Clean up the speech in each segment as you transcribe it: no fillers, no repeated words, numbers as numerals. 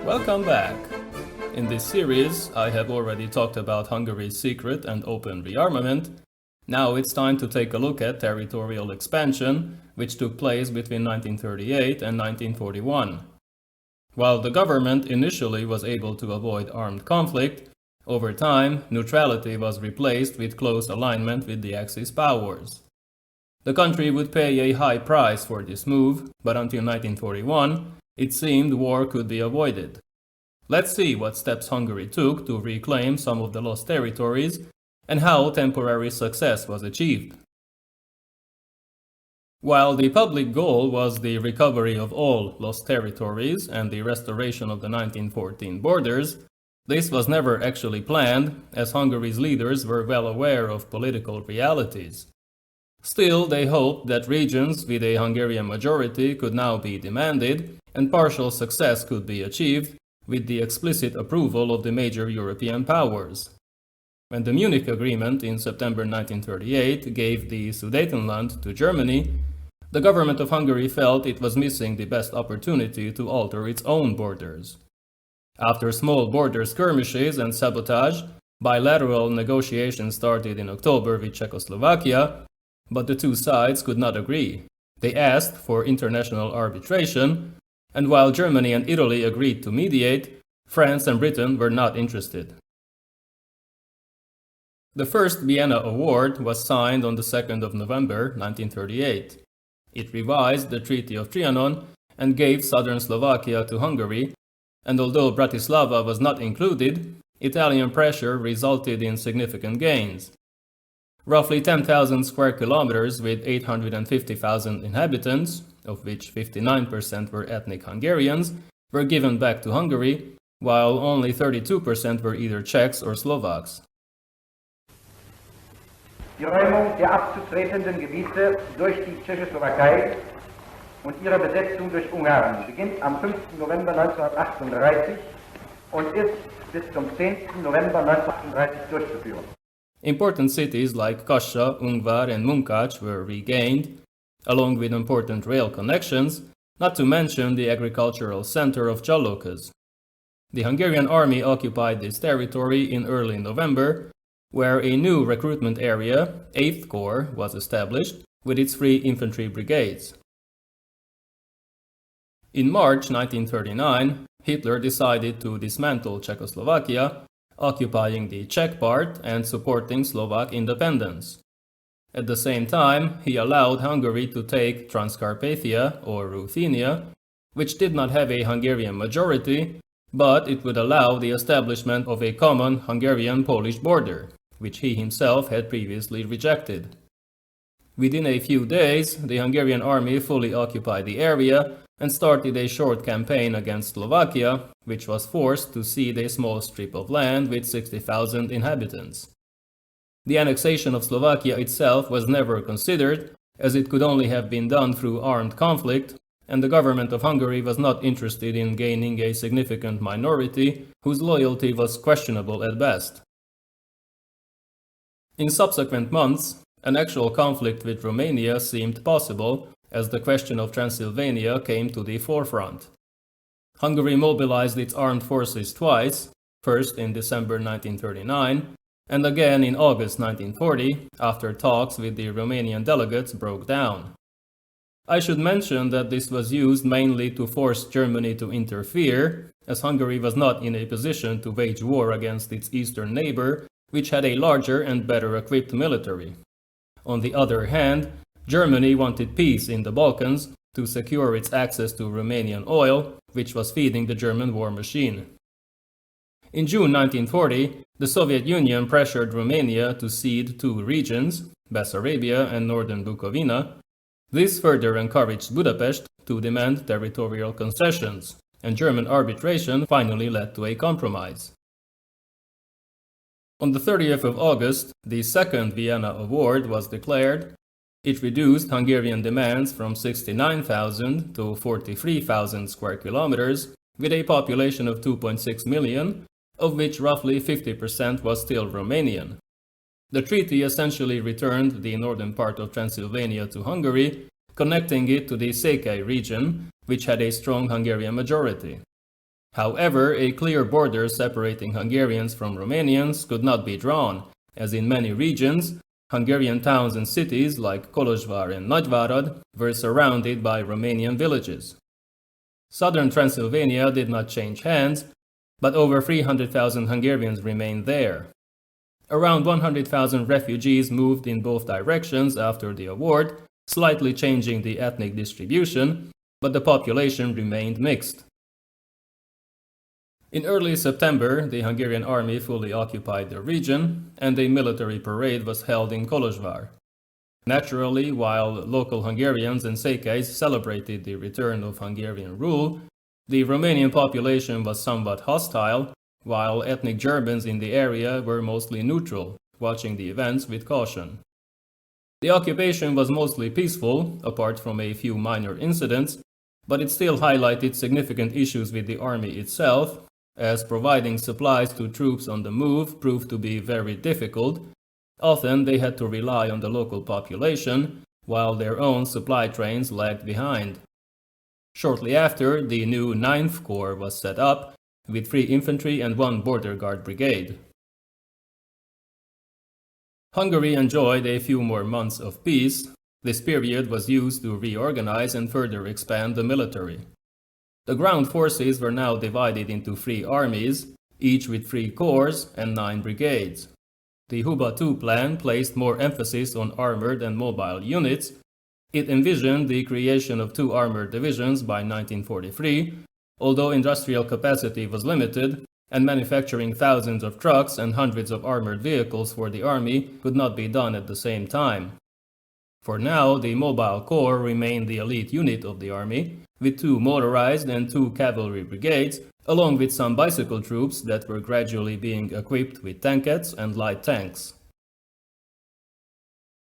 Welcome back! In this series, I have already talked about Hungary's secret and open rearmament. Now it's time to take a look at territorial expansion, which took place between 1938 and 1941. While the government initially was able to avoid armed conflict, over time, neutrality was replaced with close alignment with the Axis powers. The country would pay a high price for this move, but until 1941, it seemed war could be avoided. Let's see what steps Hungary took to reclaim some of the lost territories and how temporary success was achieved. While the public goal was the recovery of all lost territories and the restoration of the 1914 borders, this was never actually planned, as Hungary's leaders were well aware of political realities. Still, they hoped that regions with a Hungarian majority could now be demanded, and partial success could be achieved with the explicit approval of the major European powers. When the Munich Agreement in September 1938 gave the Sudetenland to Germany, the government of Hungary felt it was missing the best opportunity to alter its own borders. After small border skirmishes and sabotage, bilateral negotiations started in October with Czechoslovakia, but the two sides could not agree. They asked for international arbitration, and while Germany and Italy agreed to mediate, France and Britain were not interested. The first Vienna Award was signed on the 2nd of November 1938. It revised the Treaty of Trianon and gave southern Slovakia to Hungary, and although Bratislava was not included, Italian pressure resulted in significant gains. Roughly 10,000 square kilometers with 850,000 inhabitants, of which 59% were ethnic Hungarians, were given back to Hungary, while only 32% were either Czechs or Slovaks. Die Räumung der abzutretenden Gebiete durch die Tschechoslowakei und ihre Besetzung durch Ungarn beginnt am 5. November 1938 und ist bis zum 10. November 1938 durchzuführen. Important cities like Kassa, Ungvár, and Munkács were regained, along with important rail connections, not to mention the agricultural center of Csalokas. The Hungarian army occupied this territory in early November, where a new recruitment area, 8th Corps, was established with its 3 infantry brigades. In March 1939, Hitler decided to dismantle Czechoslovakia, occupying the Czech part and supporting Slovak independence. At the same time, he allowed Hungary to take Transcarpathia, or Ruthenia, which did not have a Hungarian majority, but it would allow the establishment of a common Hungarian-Polish border, which he himself had previously rejected. Within a few days, the Hungarian army fully occupied the area and started a short campaign against Slovakia, which was forced to cede a small strip of land with 60,000 inhabitants. The annexation of Slovakia itself was never considered, as it could only have been done through armed conflict, and the government of Hungary was not interested in gaining a significant minority whose loyalty was questionable at best. In subsequent months, an actual conflict with Romania seemed possible, as the question of Transylvania came to the forefront. Hungary mobilized its armed forces twice, first in December 1939, and again in August 1940, after talks with the Romanian delegates broke down. I should mention that this was used mainly to force Germany to interfere, as Hungary was not in a position to wage war against its eastern neighbor, which had a larger and better equipped military. On the other hand, Germany wanted peace in the Balkans to secure its access to Romanian oil, which was feeding the German war machine. In June 1940, the Soviet Union pressured Romania to cede 2 regions, Bessarabia and northern Bukovina. This further encouraged Budapest to demand territorial concessions, and German arbitration finally led to a compromise. On the 30th of August, the second Vienna Award was declared. It reduced Hungarian demands from 69,000 to 43,000 square kilometers, with a population of 2.6 million, of which roughly 50% was still Romanian. The treaty essentially returned the northern part of Transylvania to Hungary, connecting it to the Székely region, which had a strong Hungarian majority. However, a clear border separating Hungarians from Romanians could not be drawn, as in many regions, Hungarian towns and cities like Kolozsvár and Nagyvárad were surrounded by Romanian villages. Southern Transylvania did not change hands, but over 300,000 Hungarians remained there. Around 100,000 refugees moved in both directions after the award, slightly changing the ethnic distribution, but the population remained mixed. In early September, the Hungarian army fully occupied the region, and a military parade was held in Kolozsvár. Naturally, while local Hungarians and Székelyes celebrated the return of Hungarian rule, the Romanian population was somewhat hostile, while ethnic Germans in the area were mostly neutral, watching the events with caution. The occupation was mostly peaceful, apart from a few minor incidents, but it still highlighted significant issues with the army itself, as providing supplies to troops on the move proved to be very difficult. Often they had to rely on the local population, while their own supply trains lagged behind. Shortly after, the new 9th Corps was set up, with 3 infantry and 1 border guard brigade. Hungary enjoyed a few more months of peace. This period was used to reorganize and further expand the military. The ground forces were now divided into 3 armies, each with 3 corps and 9 brigades. The Huba II plan placed more emphasis on armored and mobile units. It envisioned the creation of 2 armored divisions by 1943, although industrial capacity was limited, and manufacturing thousands of trucks and hundreds of armored vehicles for the army could not be done at the same time. For now, the Mobile Corps remained the elite unit of the army, with 2 motorized and 2 cavalry brigades, along with some bicycle troops that were gradually being equipped with tankettes and light tanks.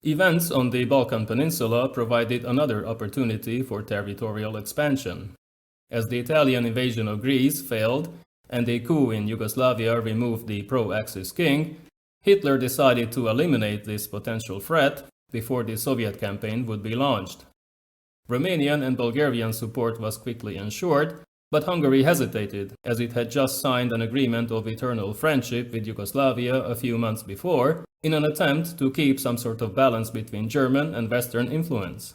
Events on the Balkan Peninsula provided another opportunity for territorial expansion. As the Italian invasion of Greece failed and a coup in Yugoslavia removed the pro-Axis king, Hitler decided to eliminate this potential threat before the Soviet campaign would be launched. Romanian and Bulgarian support was quickly ensured, but Hungary hesitated, as it had just signed an agreement of eternal friendship with Yugoslavia a few months before, in an attempt to keep some sort of balance between German and Western influence.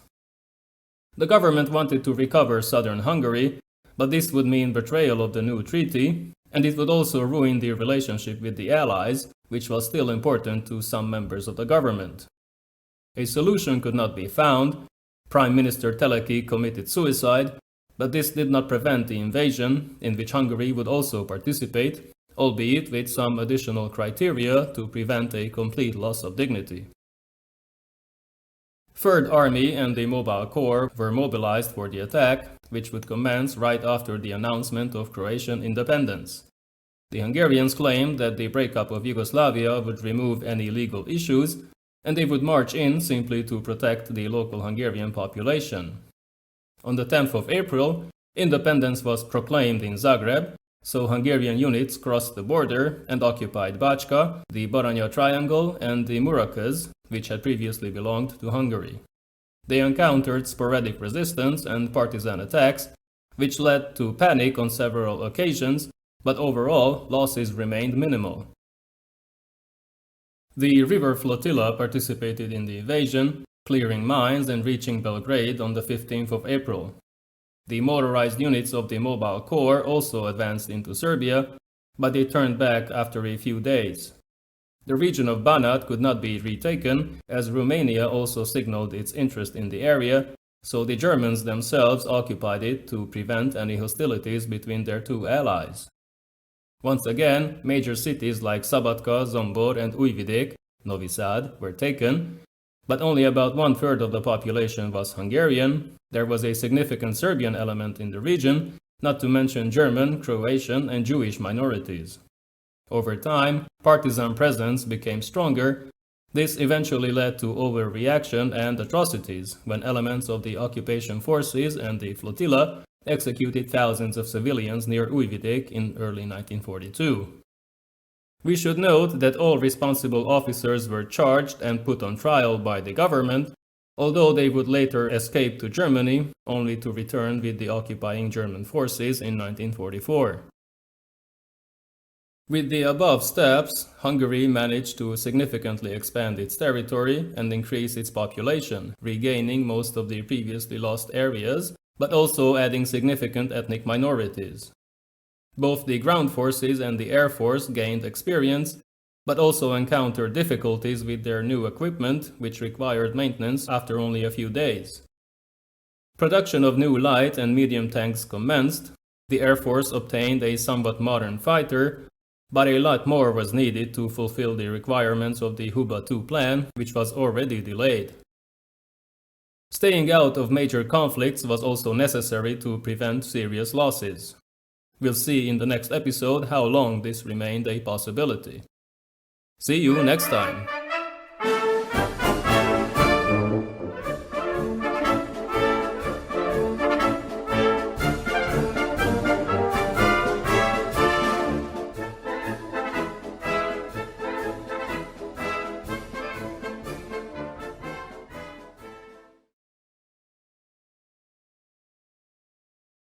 The government wanted to recover southern Hungary, but this would mean betrayal of the new treaty, and it would also ruin the relationship with the Allies, which was still important to some members of the government. A solution could not be found. Prime Minister Teleki committed suicide, but this did not prevent the invasion, in which Hungary would also participate, albeit with some additional criteria to prevent a complete loss of dignity. Third Army and the Mobile Corps were mobilized for the attack, which would commence right after the announcement of Croatian independence. The Hungarians claimed that the breakup of Yugoslavia would remove any legal issues, and they would march in simply to protect the local Hungarian population. On the 10th of April, independence was proclaimed in Zagreb, so Hungarian units crossed the border and occupied Bácska, the Baranya Triangle, and the Muraköz, which had previously belonged to Hungary. They encountered sporadic resistance and partisan attacks, which led to panic on several occasions, but overall, losses remained minimal. The river flotilla participated in the invasion, clearing mines and reaching Belgrade on the 15th of April. The motorized units of the Mobile Corps also advanced into Serbia, but they turned back after a few days. The region of Banat could not be retaken, as Romania also signaled its interest in the area, so the Germans themselves occupied it to prevent any hostilities between their 2 allies. Once again, major cities like Szabadka, Zombor, and Újvidék, Novi Sad, were taken, but only about 1/3 of the population was Hungarian. There was a significant Serbian element in the region, not to mention German, Croatian, and Jewish minorities. Over time, partisan presence became stronger. This eventually led to overreaction and atrocities when elements of the occupation forces and the flotilla executed thousands of civilians near Újvidék in early 1942. We should note that all responsible officers were charged and put on trial by the government, although they would later escape to Germany, only to return with the occupying German forces in 1944. With the above steps, Hungary managed to significantly expand its territory and increase its population, regaining most of the previously lost areas, but also adding significant ethnic minorities. Both the ground forces and the air force gained experience, but also encountered difficulties with their new equipment, which required maintenance after only a few days. Production of new light and medium tanks commenced. The Air Force obtained a somewhat modern fighter, but a lot more was needed to fulfill the requirements of the Huba II plan, which was already delayed. Staying out of major conflicts was also necessary to prevent serious losses. We'll see in the next episode how long this remained a possibility. See you next time!